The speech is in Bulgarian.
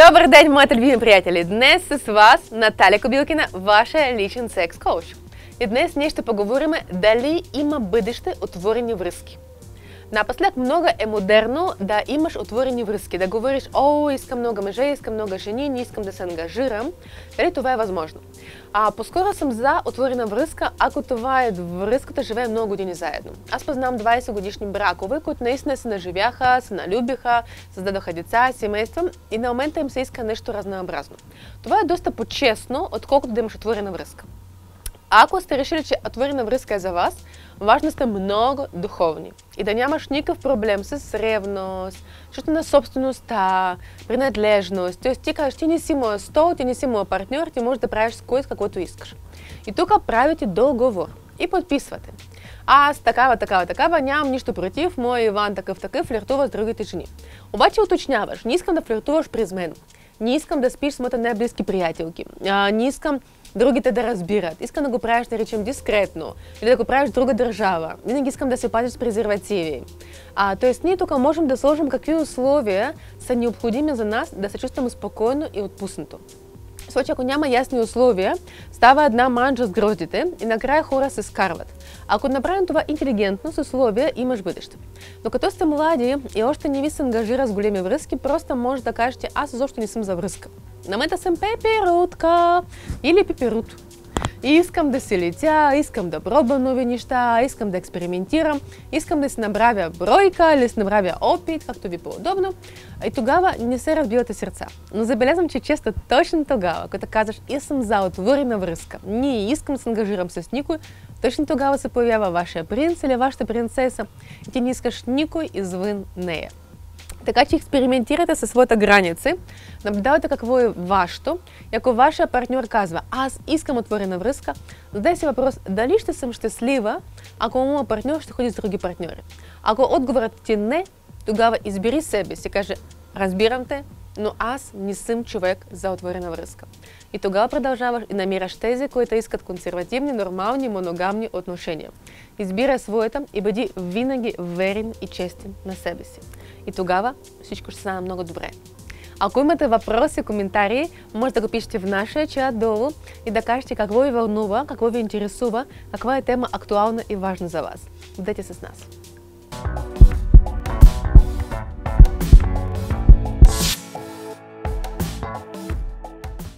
Добър ден, моите любими приятели! Днес с вас Наталия Кобилкина, ваша личен секс коуч. И днес ние ще поговорим дали има бъдеще отворени връзки. Напоследък много е модерно да имаш отворени връзки, да говориш: "О, искам много мъже, искам много жени, не искам да се ангажирам." Дали това е възможно? По-скоро съм за отворена връзка, ако това е връзката, живее много години заедно. Аз познавам 20 годишни бракове, които наистина се наживяха, се налюбиха, създадоха деца, семейства и на момента им се иска нещо разнообразно. Това е доста по-честно, отколкото да имаш отворена връзка. Ако сте решили, че отворена връзка е за вас, важно сте много духовни и да нямаш никакъв проблем с ревност, чувство на собствеността, принадлежност. Тоест ти кажеш: "Ти не си моя стол, ти не си моя партньор, ти можеш да правиш с кой каквото искаш." И тук правите договор и подписвате: "Аз такава, нямам нищо против, моя Иван такъв, флиртува с другите жени." Обаче уточняваш: "Не искам да флиртуваш през мен. Не искам да спиш с моите най-близки приятелки. Не искам другите да разбират. Искам да го правиш, да речем, дискретно, или да го правиш в друга държава. Винаги искам да се пазиш с презервативи." Тоест ние тук можем да сложим какви условия са необходими за нас да се чувстваме спокойно и отпуснато. В случай, ако няма ясни условия, става една манджа с гроздите и накрая хора се скарват. Ако направим това интелигентно, с условия, имаш бъдеще. Но като сте млади и още не ви се ангажира с големи връзки, просто може да кажете: "Аз изобщо не съм за връзка. На момента съм пеперутка или пеперут. И искам да се летя, искам да пробвам нови неща, искам да експериментирам, искам да си набравя бройка или си набравя опит, както ви по-удобно." И тогава не се разбивате сърца. Но забелязвам, че често точно тогава, като казваш: "И съм за отворена връзка, не искам да се ангажирам с никой", точно тогава се появява вашия принц или вашата принцеса и ти не искаш никой извън нея. Така че експериментирайте със своята граница, наблюдавайте какво е вашето. И ако вашия партньор казва: "Аз искам отворена връзка", задай си въпрос: дали ще съм щастлива, ако моят партньор ще ходи с други партньори. Ако отговорът ти не, тогава избери себе си, каже: "Разбирам те, но аз не съм човек за отворена връзка." И тогава продължаваш и намираш тези, които искат консервативни, нормални, моногамни отношения. Избирай своята и бъди винаги верен и честен на себе си. И тогава всичко ще стане много добре. Ако имате въпроси, коментари, може да го пишете в нашия чат долу и да кажете какво ви вълнува, какво ви интересува, каква е тема актуална и важна за вас. Бъдете с нас!